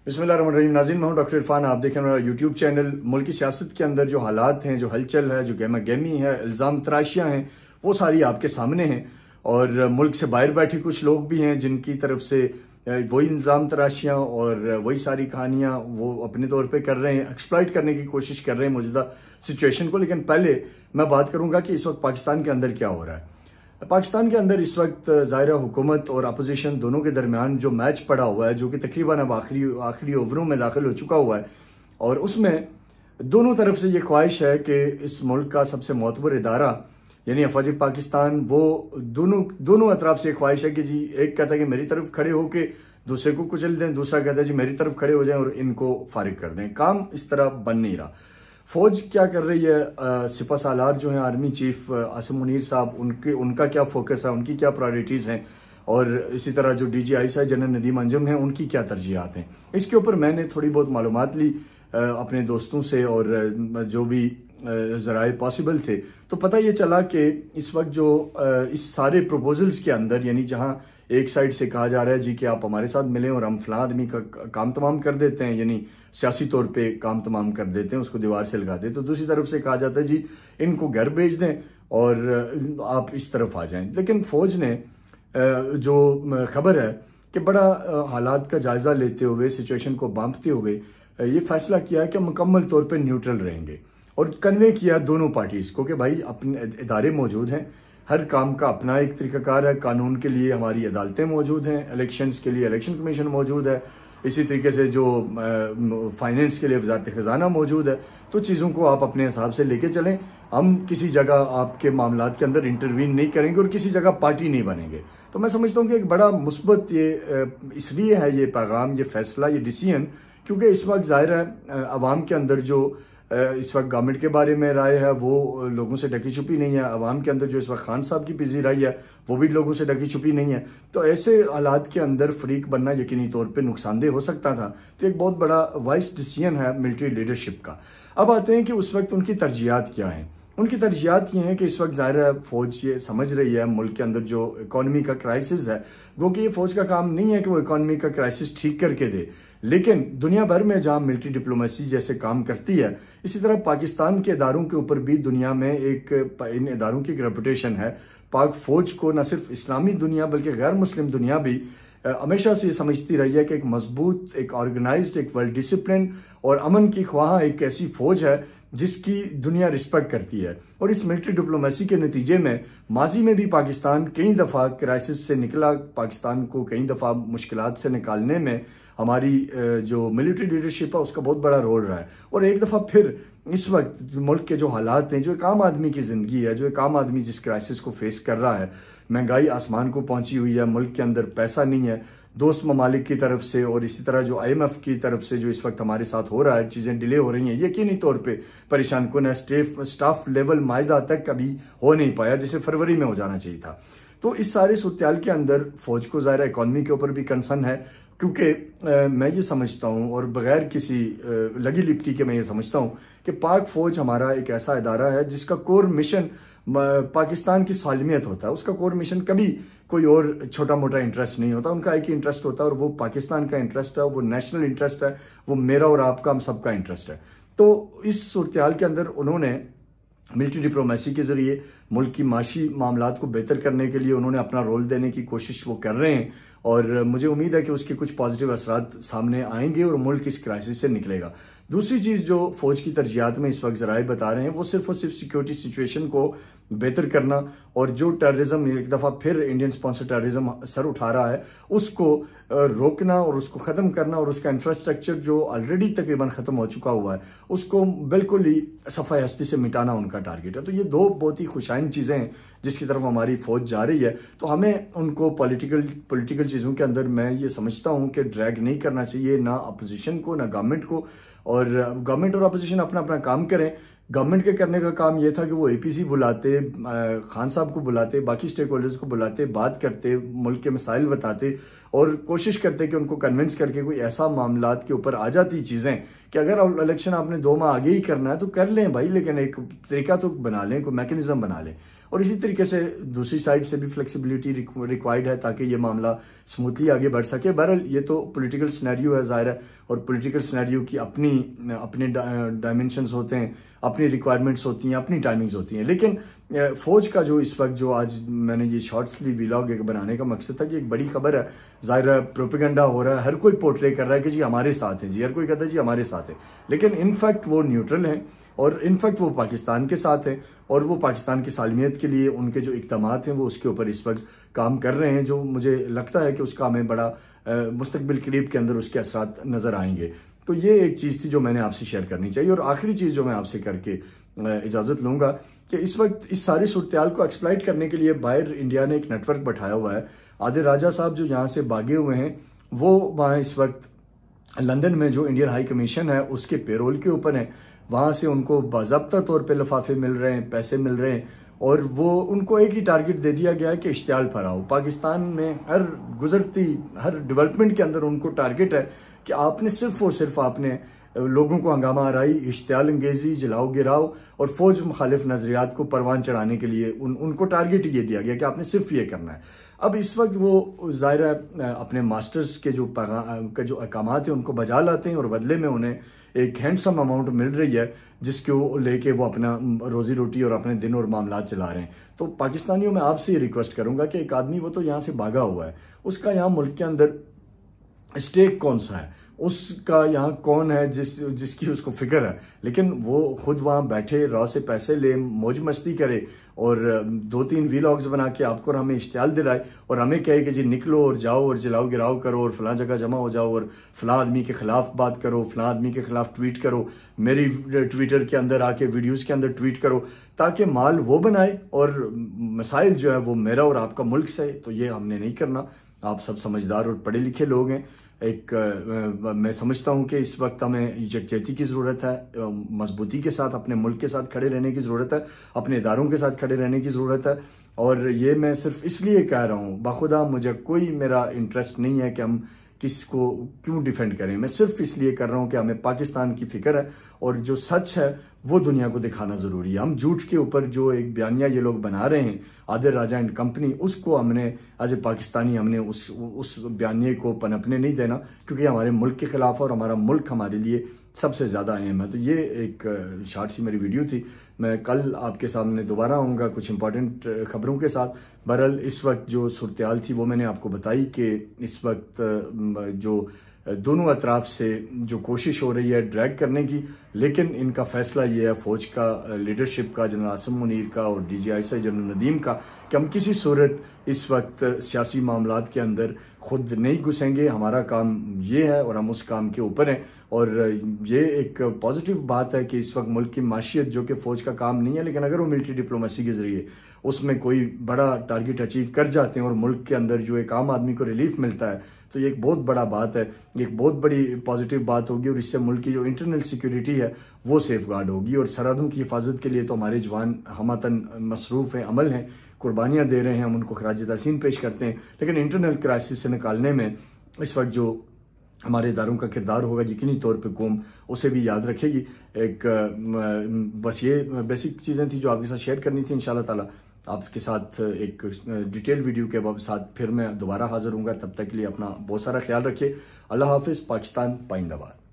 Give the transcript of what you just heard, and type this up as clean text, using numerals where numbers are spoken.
बिस्मिल्लाहिर्रहमानिर्रहीम। नाज़रीन, मैं हूं डॉक्टर इरफान। आप देखें मेरा यूट्यूब चैनल। मुल्क की सियासत के अंदर जो हालात हैं, जो हलचल है, जो गहमा गहमी है, इल्ज़ाम तराशियां हैं, वो सारी आपके सामने हैं। और मुल्क से बाहर बैठे कुछ लोग भी हैं जिनकी तरफ से वही इल्ज़ाम तराशियां और वही सारी कहानियां वो अपने तौर पर कर रहे हैं, एक्सप्लॉइट करने की कोशिश कर रहे हैं मौजूदा सिचुएशन को। लेकिन पहले मैं बात करूंगा कि इस वक्त पाकिस्तान के अंदर क्या हो रहा है। पाकिस्तान के अंदर इस वक्त ज़ाहिर हुकूमत और अपोजिशन दोनों के दरमियान जो मैच पड़ा हुआ है, जो कि तकरीबन अब आखिरी ओवरों में दाखिल हो चुका हुआ है, और उसमें दोनों तरफ से ये ख्वाहिश है कि इस मुल्क का सबसे मोतबर इदारा यानी अफवाज पाकिस्तान, वो दोनों अतराफ से ख्वाहिश है कि जी, एक कहता है कि मेरी तरफ खड़े होकर दूसरे को कुचल दें, दूसरा कहता है जी मेरी तरफ खड़े हो जाएं और इनको फारिग कर दें। काम इस तरह बन नहीं रहा। फौज क्या कर रही है, सिपा सालार जो है, आर्मी चीफ आसिम मुनीर साहब, उनका क्या फोकस है, उनकी क्या प्रायोरिटीज हैं, और इसी तरह जो DGI जनरल नदीम अंजुम है, उनकी क्या तरजीहात हैं। इसके ऊपर मैंने थोड़ी बहुत मालूमात ली अपने दोस्तों से और जो भी जराए पॉसिबल थे। तो पता ये चला कि इस वक्त जो इस सारे प्रपोजल्स के अंदर, यानी जहां एक साइड से कहा जा रहा है जी कि आप हमारे साथ मिलें और हम फलां आदमी का काम तमाम कर देते हैं, यानी सियासी तौर पे काम तमाम कर देते हैं, उसको दीवार से लगा देते, तो दूसरी तरफ से कहा जाता है जी इनको घर भेज दें और आप इस तरफ आ जाएं। लेकिन फौज ने जो खबर है कि बड़ा हालात का जायजा लेते हुए, सिचुएशन को बांपते हुए ये फैसला किया कि मुकम्मल तौर पर न्यूट्रल रहेंगे, और कन्वे किया दोनों पार्टीज को कि भाई अपने इदारे मौजूद हैं, हर काम का अपना एक तरीकाकार है, कानून के लिए हमारी अदालतें मौजूद हैं, इलेक्शंस के लिए इलेक्शन कमीशन मौजूद है, इसी तरीके से जो फाइनेंस के लिए वजारत खजाना मौजूद है। तो चीज़ों को आप अपने हिसाब से लेके चलें। हम किसी जगह आपके मामलात के अंदर इंटरवीन नहीं करेंगे और किसी जगह पार्टी नहीं बनेंगे। तो मैं समझता हूँ कि एक बड़ा मुस्बत ये इसलिए है ये पैगाम, ये फैसला, ये डिसीजन, क्योंकि इस वक्त जाहिर है अवाम के अंदर जो इस वक्त गवर्नमेंट के बारे में राय है वो लोगों से ढकी छुपी नहीं है। अवाम के अंदर जो इस वक्त खान साहब की पिजी राय है वो भी लोगों से ढकी छुपी नहीं है। तो ऐसे हालात के अंदर फरीक बनना यकीनी तौर पे नुकसानदेह हो सकता था। तो एक बहुत बड़ा वाइस डिसीजन है मिलिट्री लीडरशिप का। अब आते हैं कि उस वक्त उनकी तरजीहात क्या हैं। उनकी तरजीहात ये हैं कि इस वक्त जाहिर है फौज ये समझ रही है मुल्क के अंदर जो इकोनॉमी का क्राइसिस है, वो कि ये फौज का काम नहीं है कि वो इकोनॉमी का क्राइसिस ठीक करके दे, लेकिन दुनिया भर में जहां मिलिट्री डिप्लोमेसी जैसे काम करती है, इसी तरह पाकिस्तान के इदारों के ऊपर भी दुनिया में इन इदारों की एक रेपुटेशन है। पाक फौज को न सिर्फ इस्लामी दुनिया बल्कि गैर मुस्लिम दुनिया भी हमेशा से ये समझती रही है कि एक मजबूत, एक ऑर्गेनाइज्ड, एक वेल डिसिप्लिन और अमन की ख्वाह एक ऐसी फौज है जिसकी दुनिया रिस्पेक्ट करती है। और इस मिलिट्री डिप्लोमेसी के नतीजे में माजी में भी पाकिस्तान कई दफा क्राइसिस से निकला, पाकिस्तान को कई दफा मुश्किलात से निकालने में हमारी जो मिलिट्री लीडरशिप है उसका बहुत बड़ा रोल रहा है। और एक दफा फिर इस वक्त मुल्क के जो हालात हैं, जो एक आम आदमी की जिंदगी है, जो एक आम आदमी जिस क्राइसिस को फेस कर रहा है, महंगाई आसमान को पहुंची हुई है, मुल्क के अंदर पैसा नहीं है, दोस्त ममालिक की तरफ से और इसी तरह जो IMF की तरफ से जो इस वक्त हमारे साथ हो रहा है, चीजें डिले हो रही हैं, यकीनी तौर पे परेशान कुन है। स्टाफ लेवल मायदा तक अभी हो नहीं पाया जिसे फरवरी में हो जाना चाहिए था। तो इस सारे सूरत्याल के अंदर फौज को ज़ाहिर इकोनॉमी के ऊपर भी कंसर्न है, क्योंकि मैं ये समझता हूं और बगैर किसी लगी लिपटी के मैं ये समझता हूं कि पाक फौज हमारा एक ऐसा इदारा है जिसका कोर मिशन पाकिस्तान की सालमियत होता है। उसका कोर मिशन कभी कोई और छोटा मोटा इंटरेस्ट नहीं होता, उनका एक ही इंटरेस्ट होता है और वो पाकिस्तान का इंटरेस्ट है, वो नेशनल इंटरेस्ट है, वो मेरा और आपका, हम सबका इंटरेस्ट है। तो इस सूरत्याल के अंदर उन्होंने मिलिट्री डिप्लोमेसी के जरिए मुल्क की माशी मामलात को बेहतर करने के लिए उन्होंने अपना रोल देने की कोशिश वो कर रहे हैं, और मुझे उम्मीद है कि उसके कुछ पॉजिटिव असरात सामने आएंगे और मुल्क इस क्राइसिस से निकलेगा। दूसरी चीज जो फौज की तरजीहात में इस वक्त जराए बता रहे हैं वो सिर्फ और सिर्फ सिक्योरिटी सिचुएशन को बेहतर करना, और जो टेररिज्म एक दफा फिर इंडियन स्पॉन्सर टेररिज्म सर उठा रहा है उसको रोकना और उसको खत्म करना, और उसका इंफ्रास्ट्रक्चर जो ऑलरेडी तकरीबन खत्म हो चुका हुआ है उसको बिल्कुल ही सफाई हस्ती से मिटाना उनका टारगेट है। तो ये दो बहुत ही खुशाइन चीजें हैं जिसकी तरफ हमारी फौज जा रही है। तो हमें उनको पॉलिटिकल चीजों के अंदर मैं ये समझता हूं कि ड्रैग नहीं करना चाहिए, ना अपोजिशन को ना गवर्नमेंट को। और गवर्नमेंट और अपोजिशन अपना अपना काम करें। गवर्नमेंट के करने का काम यह था कि वो APC बुलाते, खान साहब को बुलाते, बाकी स्टेक होल्डर्स को बुलाते, बात करते, मुल्क के मसाइल बताते और कोशिश करते कि उनको कन्विंस करके कोई ऐसा मामलात के ऊपर आ जाती चीजें कि अगर इलेक्शन आपने 2 माह आगे ही करना है तो कर लें भाई, लेकिन एक तरीका तो बना लें, कोई मैकेनिज्म बना लें। और इसी तरीके से दूसरी साइड से भी फ्लेक्सिबिलिटी रिक्वायर्ड है ताकि ये मामला स्मूथली आगे बढ़ सके। बहरहाल ये तो पॉलिटिकल सिनेरियो है जाहिर है, और पॉलिटिकल सिनेरियो की अपने डायमेंशंस होते हैं, अपनी रिक्वायरमेंट्स होती हैं, अपनी टाइमिंग्स होती हैं। लेकिन फौज का जो इस वक्त जो आज मैंने ये शॉर्ट्सली व्लॉग एक बनाने का मकसद था कि एक बड़ी खबर है, जाहिर है प्रोपेगेंडा हो रहा है, हर कोई पोर्ट्रे कर रहा है कि जी हमारे साथ है, जी हर कोई कहता है जी हमारे साथ है, लेकिन इनफैक्ट वो न्यूट्रल है और इनफैक्ट वो पाकिस्तान के साथ है, और वो पाकिस्तान की सालमियत के लिए उनके जो इक़दामात हैं वो उसके ऊपर इस वक्त काम कर रहे हैं, जो मुझे लगता है कि उसका हमें बड़ा मुस्तकबिल करीब के अंदर उसके असरात नजर आएंगे। तो ये एक चीज थी जो मैंने आपसे शेयर करनी चाहिए। और आखिरी चीज जो मैं आपसे करके इजाजत लूंगा कि इस वक्त इस सारी सूरत को एक्सप्लॉइट करने के लिए बाहर इंडिया ने एक नेटवर्क बैठाया हुआ है। आदिल राजा साहब जो यहाँ से भागे हुए हैं वो वहां इस वक्त लंदन में जो इंडियन हाई कमीशन है उसके पेरोल के ऊपर है, वहां से उनको बाज़ाब्ता तौर पे लिफाफे मिल रहे हैं, पैसे मिल रहे हैं, और वो उनको एक ही टारगेट दे दिया गया है कि इश्तियाल फहराओ। पाकिस्तान में हर डेवलपमेंट के अंदर उनको टारगेट है कि आपने सिर्फ और सिर्फ आपने लोगों को हंगामा आराई, इश्तियाल अंगेजी, जलाओ गिराओ और फौज मुखालिफ नजरियात को परवान चढ़ाने के लिए उनको टारगेट ये दिया गया कि आपने सिर्फ ये करना है। अब इस वक्त वो जाहिर है अपने मास्टर्स के जो अहकामात है उनको बजा लाते हैं और बदले में उन्हें एक हैंडसम अमाउंट मिल रही है जिसके वो लेके वो अपना रोजी रोटी और अपने दिन और मामला चला रहे हैं। तो पाकिस्तानियों में आपसे ये रिक्वेस्ट करूंगा कि एक आदमी वो तो यहाँ से भागा हुआ है, उसका यहाँ मुल्क के अंदर स्टेक कौन सा है, उसका यहाँ कौन है जिसकी उसको फिक्र है, लेकिन वो खुद वहां बैठे रॉ से पैसे ले, मौज मस्ती करे और 2-3 वीलॉग्स बना के आपको और हमें इश्तियाल दिलाए और हमें कहे कि जी निकलो और जाओ और जलाओ गिराओ करो और फलां जगह जमा हो जाओ और फलां आदमी के खिलाफ बात करो, फलां आदमी के खिलाफ ट्वीट करो, मेरी ट्विटर के अंदर आके वीडियोस के अंदर ट्वीट करो, ताकि माल वो बनाए और मसाइल जो है वो मेरा और आपका मुल्क से। तो ये हमने नहीं करना। आप सब समझदार और पढ़े लिखे लोग हैं। मैं समझता हूं कि इस वक्त हमें यकजहती की जरूरत है, मजबूती के साथ अपने मुल्क के साथ खड़े रहने की जरूरत है, अपने इदारों के साथ खड़े रहने की जरूरत है। और ये मैं सिर्फ इसलिए कह रहा हूं, बाखुदा मुझे कोई मेरा इंटरेस्ट नहीं है कि हम किसको क्यों डिफेंड करें, मैं सिर्फ इसलिए कर रहा हूं कि हमें पाकिस्तान की फिक्र है और जो सच है वो दुनिया को दिखाना जरूरी है। हम झूठ के ऊपर जो एक बयानिया ये लोग बना रहे हैं, आदिल राजा एंड कंपनी, उसको हमने एज ए पाकिस्तानी हमने उस बयानिए को पनपने नहीं देना, क्योंकि हमारे मुल्क के खिलाफ है और हमारा मुल्क हमारे लिए सबसे ज्यादा अहम है। तो ये एक शॉर्ट सी मेरी वीडियो थी। मैं कल आपके सामने दोबारा आऊंगा कुछ इंपॉर्टेंट खबरों के साथ। बहरहाल इस वक्त जो सूरत थी वो मैंने आपको बताई कि इस वक्त जो दोनों अतराफ से जो कोशिश हो रही है ड्रैग करने की, लेकिन इनका फैसला ये है फौज का, लीडरशिप का, जनरल आसिम मुनीर का और DGI जनरल नदीम का, कि हम किसी सूरत इस वक्त सियासी मामलात के अंदर खुद नहीं घुसेंगे। हमारा काम ये है और हम उस काम के ऊपर हैं। और ये एक पॉजिटिव बात है कि इस वक्त मुल्क की माशियत, जो कि फौज का काम नहीं है, लेकिन अगर वो मिलिट्री डिप्लोमेसी के जरिए उसमें कोई बड़ा टारगेट अचीव कर जाते हैं और मुल्क के अंदर जो एक आम आदमी को रिलीफ मिलता है, तो ये एक बहुत बड़ा बात है, एक बहुत बड़ी पॉजिटिव बात होगी। और इससे मुल्क की जो इंटरनल सिक्योरिटी है वो सेफ गार्ड होगी। और सरहदों की हिफाजत के लिए तो हमारे जवान हमतन मसरूफ हैं, अमल हैं, कुर्बानियां दे रहे हैं, हम उनको खराज तहसीन पेश करते हैं। लेकिन इंटरनल क्राइसिस से निकालने में इस वक्त जो हमारे इदारों का किरदार होगा, यकीनी तौर पे कौम उसे भी याद रखेगी। बस ये बेसिक चीजें थी जो आपके साथ शेयर करनी थी। इंशाल्लाह ताला आपके साथ एक डिटेल वीडियो के साथ फिर मैं दोबारा हाजिर हूंगा। तब तक के लिए अपना बहुत सारा ख्याल रखिए। अल्लाह हाफिज। पाकिस्तान पाइंदाबाद।